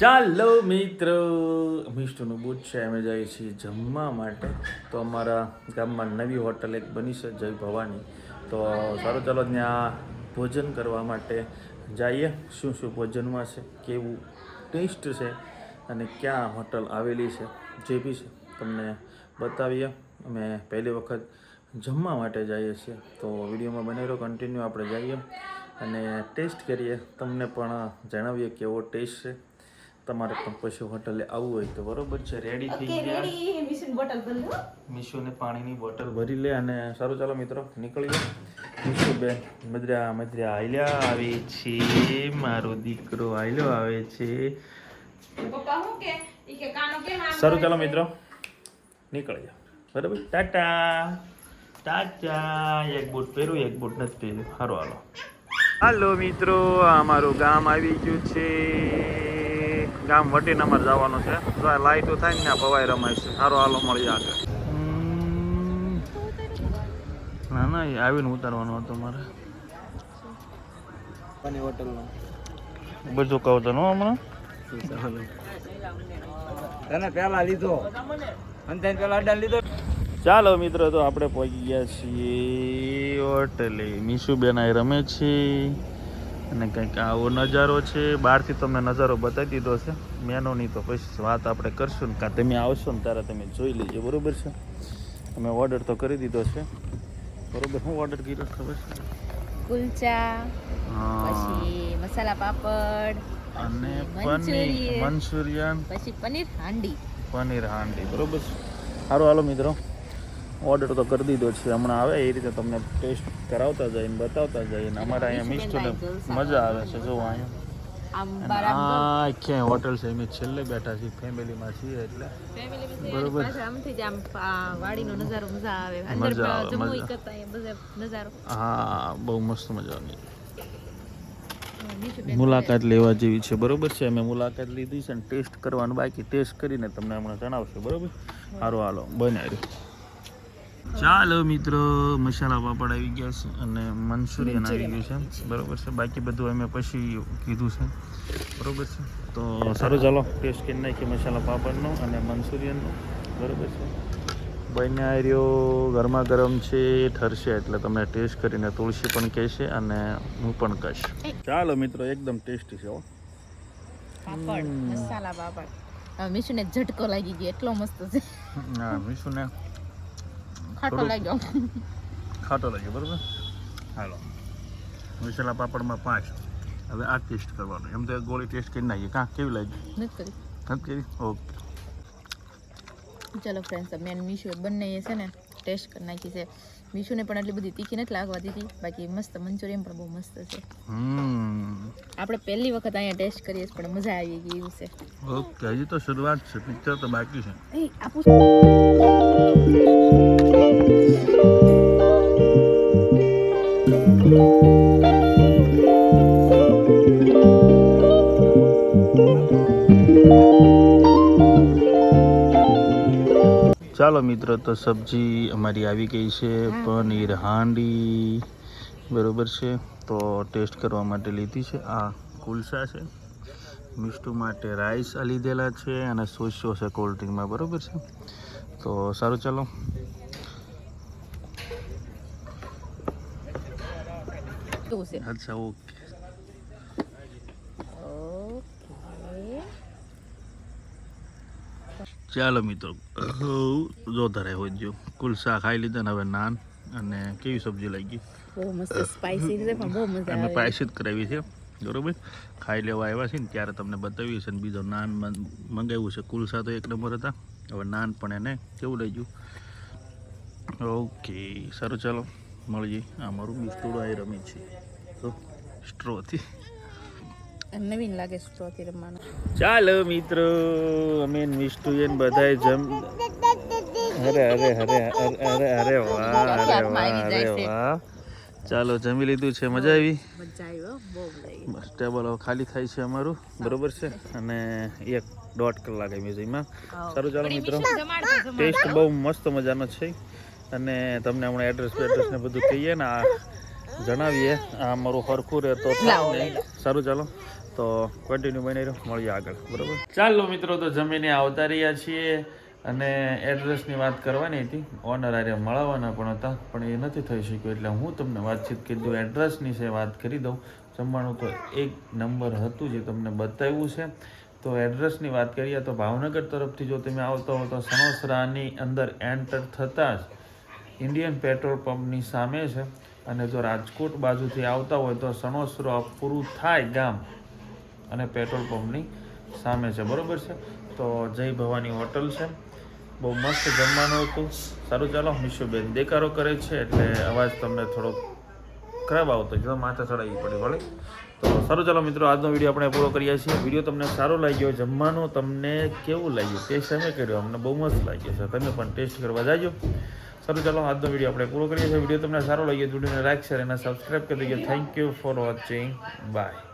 ચાલો મિત્રો, મિષ્ટુનું બૂથ છે, અમે જઈએ છીએ જમવા માટે. તો અમારા ગામમાં નવી હોટલ એક બની છે, જય ભવાની. તો સારું, ચાલો ત્યાં ભોજન કરવા માટે જઈએ. શું શું ભોજનમાં છે, કેવું ટેસ્ટ છે અને ક્યાં હોટલ આવેલી છે, જે બી છે તમને બતાવીએ. અમે પહેલી વખત જમવા માટે જઈએ છીએ, તો વિડીયોમાં બનાવી રહ્યો કન્ટિન્યુ. આપણે જઈએ અને ટેસ્ટ કરીએ, તમને પણ જણાવીએ કેવો ટેસ્ટ છે. તમારે પણ પછી હોટલે આવવું હોય તો બરોબર છે. રેડી થઈ ગયા. મીશુને પાણીની બોટલ ભરી લે અને સારું, ચાલો મિત્રો નીકળીએ. મીશુ બેન મદ્રા આયલા આવે છે, મારો દીકરો આયલો આવે છે. સારું, ચાલો મિત્રો નીકળીએ. બરાબર, ટાટા ટાટા. એક બૂટ પહેર્યું, એક બૂટ નથી પહેર્યું. સારું, હાલો. હાલો મિત્રો, અમારું ગામ આવી ગયું છે. ગામ વટીને અમારે જવાનું છે. લાઈટો થાય ને ભવાઈ રમાય છે. સારું, હાલો મળીએ આગળ. ના ના, એ આવીને ઉતારવાનું હતું મારે. બધું કહું તો હમણાં તને પેલા લીધો અને પેલા અડ્ડા લીધો. ચાલો મિત્રો, તો આપણે પહોંચી ગયા છીએ હોટલે. મીશુબેન આ રમે છે અને કંઈક આવો નજારો છે. બહારથી તમને નજારો બતાવી દીધો છે, મેનોની તો પછી વાત આપણે કરશું ને. કાં તમે આવશો ને ત્યારે તમે જોઈ લેજો, બરાબર છે. અમે ઓર્ડર તો કરી દીધો છે, બરાબર. શું ઓર્ડર કર્યો ખબર છે? કુલચા, પછી મસાલા પાપડ અને પનીર મંચુરિયન, પછી પનીર હાંડી. બરાબર છે. સારું, હાલો મિત્રો, ઓર્ડર તો કરી દીધો છે. હમણાં આવે એ રીતે તમને ટેસ્ટ કરાવતા જઈને બતાવતા જઈને. અમારે અહીંયા મિષ્ટુને મજા આવે છે. જો અહીંયા ક્યાંય હોટલ છે, અમે છેલ્લે બેઠા છીએ, ફેમિલીમાં છીએ એટલે બરોબર. હા, બહુ મસ્ત મજાની મુલાકાત લેવા જેવી છે, બરોબર છે. અમે મુલાકાત લીધી છે અને ટેસ્ટ કરવાનું બાકી. ટેસ્ટ કરીને તમને હમણાં જણાવશું, બરોબર. સારું, હાલો બનાવ્યું. ચાલો મિત્રો, મસાલા પાપડ આવી ગયા છે અને મંચુરિયન આવી ગયું છે, બરોબર છે. બાકી બધું અમે પછી કીધું છે, બરોબર છે. તો સારું, ચાલો ટેસ્ટ કરી નાખીએ મસાલા પાપડનો અને મંચુરિયનનો, બરોબર છે. બન્યા રહ્યો, ગરમા ગરમ છે, ઠરશે એટલે તમને ટેસ્ટ કરીને તુલસી પણ કહેશે અને હું પણ કહીશ. ચાલો મિત્રો, એકદમ ટેસ્ટી છે હો પાપડ, મસાલા પાપડ. મીશુને ઝટકો લાગી ગયો, એટલો મસ્ત છે. હા, મીશુને ખાટો લાગ્યો, બરોબર. હાલો, મસાલા પાપડમાં 5. હવે આ ટેસ્ટ કરવાનો. એમ તો ગોળી ટેસ્ટ કરી નાખીએ. કાં કેવી લાગી? નથી કરી? ઓકે. ચલો ફ્રેન્ડ્સ, મેં મીશુ બંને છે ને ટેસ્ટ કરી નાખી છે. મીશુને પણ એટલી બધી તીખી નથી લાગવા દીધી. બાકી મસ્ત મંચુરિયન પણ બહુ મસ્ત છે. આપણે પહેલી વખત અહીંયા ટેસ્ટ કરીએ પણ મજા આવી ગઈ એવું છે. ઓકે, હજી તો શરૂઆત છે, પિક્ચર તો બાકી છે. ચાલો મિત્રો, તો સબ્જી અમારી આવી ગઈ છે, પનીર હાંડી, બરોબર છે. તો ટેસ્ટ કરવા માટે લીધી છે. આ કુલસા છે, મિષ્ટુ માટે રાઈસ લીધેલા છે અને સોસ્યો છે કોલ્ડ ડ્રિંકમાં, બરોબર છે. તો સારું, ચાલો. અચ્છા, ઓકે. ચાલો મિત્રો, જો ધરાય હોય જો કુલસા ખાઈ લીધા ને હવે નાન. અને કેવી સબ્જી લાગી? બહુ મસ્ત સ્પાઈસી છે, પણ બહુ મજા અમે આવે. સ્પાઈસી જ કરાવી છે, બરોબર. ખાઈ લેવા આવ્યા છે ને ત્યારે તમને બતાવી છે. ને બીજો નાન મંગાવ્યું છે. કુલસા તો એક નંબર હતા. હવે નાન પણ એને કેવું લાગ્યું? ઓકે, સારું, ચાલો મળીએ. આ મારું મિસ્ટુડો આવી રમે છે તો સ્ટ્રોથી. નવીન લાગે સ્ટ્રોથી રમવાનું. ચાલો મિત્રો, અમે મિષ્ટુ એને બધાય અરે વાહ. ચાલો, જમી લીધું છે. મજા આવી? બસ, ટેબલ હવે ખાલી થાય છે અમારું, બરોબર છે. અને 1.5 કલાક મ્યુઝિયમમાં. સારું, ચાલો મિત્રો, ટેસ્ટ બહુ મસ્ત મજાનો છે. અને તમને હમણાં એડ્રેસ ને બધું કહીએ ને, આ જણાવીએ. આ અમારું હરખું રહે તો સારું, ચાલો તો કન્ટિન્યુ બની રહ્યો, મળીએ આગળ, બરાબર. ચાલો મિત્રો, તો જમીને આવતા રહ્યા છીએ અને એડ્રેસની વાત કરવાની હતી, ઓનર આરે મળવાના પણ હતા, પણ એ નથી થઈ શક્યું, એટલે હું તમને વાતચીત કરી દઉં, એડ્રેસની છે વાત કરી દઉં. જમવાનું તો એક નંબર હતું જે તમને બતાવ્યું છે. તો એડ્રેસની વાત કરીએ તો ભાવનગર તરફથી જો તમે આવતા હો તો સણોસરાની અંદર એન્ટર થતાં જ ઇન્ડિયન પેટ્રોલ પંપની સામે છે. અને જો રાજકોટ બાજુથી આવતા હોય તો સણોસરા પૂરું થાય ગામ અને પેટ્રોલ પંપની સામે છે, બરાબર છે. તો જય ભવાની હોટલ છે, બહુ મસ્ત જમવાનું હતું. સારું, ચાલો. મિશુબેન દેકારો કરે છે એટલે અવાજ તમને થોડોક ખરાબ આવતો જો માથે ચડાવવી પડે, ભલે. તો સારું, ચાલો મિત્રો, આજનો વિડીયો આપણે પૂરો કરીએ છીએ. વિડીયો તમને સારો લાગ્યો, જમવાનું તમને કેવું લાગ્યું, ટેસ્ટ અમે કર્યો, અમને બહુ મસ્ત લાગ્યો છે, તમે પણ ટેસ્ટ કરવા જાજો. સારું, ચાલો, આજનો વિડીયો આપણે પૂરો કરીએ છીએ. વિડીયો તમને સારો લાગ્યો, વિડીયોને લાઈક, શેર અને સબસ્ક્રાઈબ કરી દેજો. Thank you for watching, by.